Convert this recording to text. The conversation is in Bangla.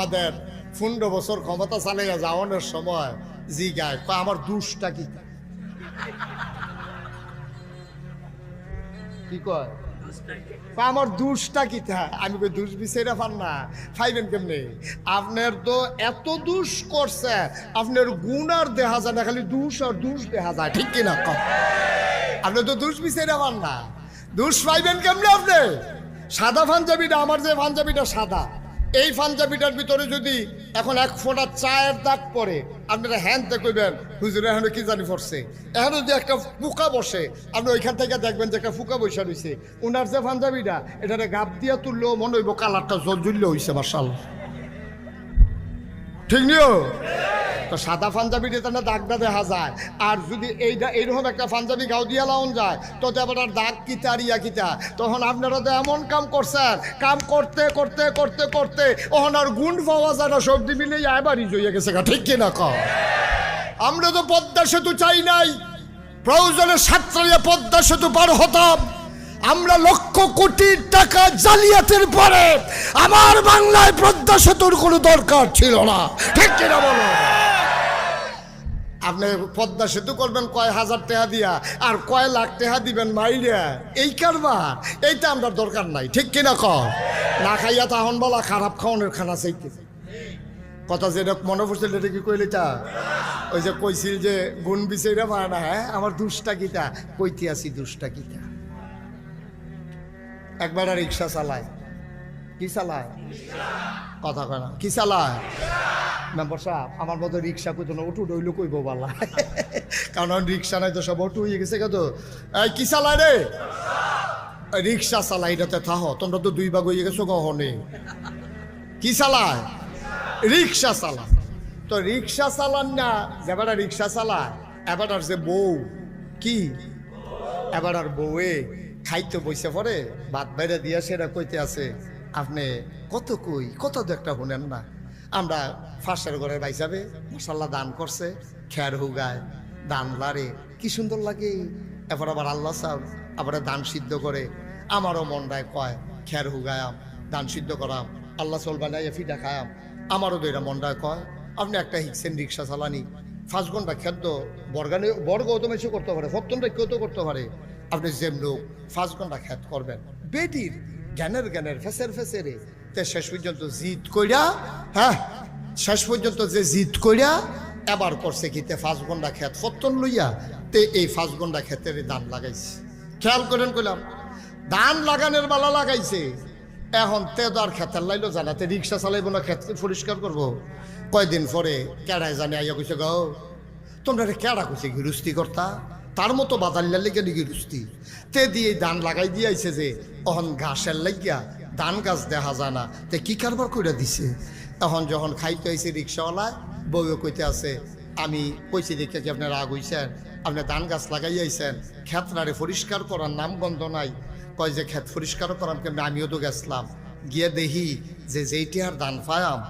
আমাদের 15 বছর ক্ষমতা চালিয়ে যাওয়ানোর সময় জি গায় আমার দুষ্টা কি কি কয় আমার দুষ্টা কি আমি কই দুষ বিচাইরা পান না খাইবেন কেমনে আপনার তো এত দুষ করছে আপনার গুণ আর দেখা যায় না খালি দুষ আর দুষ দেখা যায় ঠিক কিনা আপনি তো দুষ বিচাইরা পান না দুষ পাইবেন কেমনে আপনি সাদা পাঞ্জাবিটা আমার যে পাঞ্জাবিটা সাদা এই পাঞ্জাবিটার ভিতরে যদি এখন 1 ফোঁটা চায়ের দাগ পড়ে আপনারা হ্যান্ডতে কইবেন হুজুর এখন কি জানি পড়ছে এখন যদি একটা ফুকা বসে আপনি ওইখান থেকে দেখবেন যে একটা ফুকা বসে রয়েছে ওনার যে পাঞ্জাবিটা এটারে গাপ দিয়া তুললেও মনে হইব কালারটা জলজুল্য হয়েছে মাশাআল্লাহ ঠিক নিও তো সাদা পাঞ্জাবিটা না দাগটা দেখা যায় আর যদি এইটা এইরকম একটা পাঞ্জাবি গাও দিয়া লাউন যায় তো আবার দাগ কিতা রিয়া কিতা তখন আপনারা তো এমন কাম করছেন কাম করতে করতে করতে করতে ওখান আর গুণ পাওয়া যায় না সবজি মিলে এবারই জইয়া গেছে ঠিক কিনা কও আমরা তো পদ্মা সেতু চাই নাই প্রয়োজনে সাতটারিয়া পদ্মা সেতু পার হতাম আমরা লক্ষ কোটি টাকা জালিয়াতের পরে আমার বাংলায় পদ্মা সেতুর কোনো দরকার ছিল না ঠিক কিনা বলো আপনি পদ্মা সেতু করবেন কয় হাজার টাকা দিয়া আর কয় লাখ টাকা দিবেন মাইরিয়া এই কারবার এইটা আমরা দরকার নাই ঠিক কিনা কর না খাইয়া তাহন বলা খারাপ খাওয়ানোর খানা চাইতে কথা যেটা মনে পড়ছিল এটা কি কইলে তা ওই যে কইছিল যে গুণ বিচাইরা পায় না হ্যাঁ আমার দুষ্টা গীতা কইতে আসি দুষ্টা গীতা একবার রিক্সা চালায় কি চালায় কথা কয় না কি চালায় মেম্বার সাহেব আমার মতো রিক্সা কইতো না উঠু ডইলো কইব বালা কারণ রিক্সা নাই তো সব উঠু হয়ে গেছে কত এই কি চালায় রে রিক্সা চালাই এটাতে থাহ তোমরা তো 2 ভাগ হয়ে গেছো কখনই কি চালায় রিক্সা চালায় তো রিক্সা চালান না যেবারা রিক্সা চালায় এবার আর যে বউ কি এবার আর বউয়ে খাইতে বসে পড়ে ভাত বাইরে দিয়া সেটা কইতে আছে আপনি কত কই কত তো একটা শুনেন না আমরা ফাঁসের ঘরের ভাইসাবে মশাল্লা দান করছে খেয়ার হুগায় দান লারে কি সুন্দর লাগে এরপর আবার আল্লাহ সাহেব আবার দান সিদ্ধ করে আমারও মনটায় কয় খেয়ার হুগায়াম দান সিদ্ধ করাম আল্লাহ চল বানাইয়া ফিটা খায়াম আমারও দুইটা মনটায় কয় আপনি একটা হিকসেন রিক্সা চালানি 5 ঘন্টা খেদ্য বর্গও তো মেশো করতে পারে সপ্তমটা কেউ তো করতে পারে আপনি যেম লোক 5 ঘন্টা খেত করবেন বেটির জ্ঞানের ফেসেরে তে শেষ পর্যন্ত জিদ কইরা হ্যাঁ শেষ পর্যন্ত যে জিদ কইরা এবার করছে কি তে 5 ঘন্টা খেত ফত্তন লইয়া তে এই 5 ঘন্টা ক্ষেতের দান লাগাইছে খেয়াল করেন কইলাম দান লাগানোর বেলা লাগাইছে এখন তে তো আর খেতের লাইলো জানাতে রিক্সা চালাইবো না খেত পরিষ্কার করবো কয়দিন পরে কেড়ায় জানে আইয়া কইছে গো তোমরা কেড়া কইছে গিরুস্তি কর্তা তার মতো বাদাল্লার লেগে নি গিরুস্তি তে দিয়ে দান লাগাই দিয়েছে যে অহন ঘাসের লাগিয়া ধান গাছ দেখা যায় না তে কি কারবার করে দিছে তখন যখন খাইতে হয়েছে রিক্সাওয়ালায় বউয়ে কইতে আছে আমি কইছি দেখে কি আপনার রাগ হইছেন আপনি ধান গাছ লাগাইয়াইছেন ক্ষেতরারে পরিষ্কার করার নাম গন্ধ নাই কয় যে ক্ষেত পরিষ্কার করার কেমন আমিও তো গেছিলাম গিয়ে দেখি যে যেইটি আর ধান পায়াম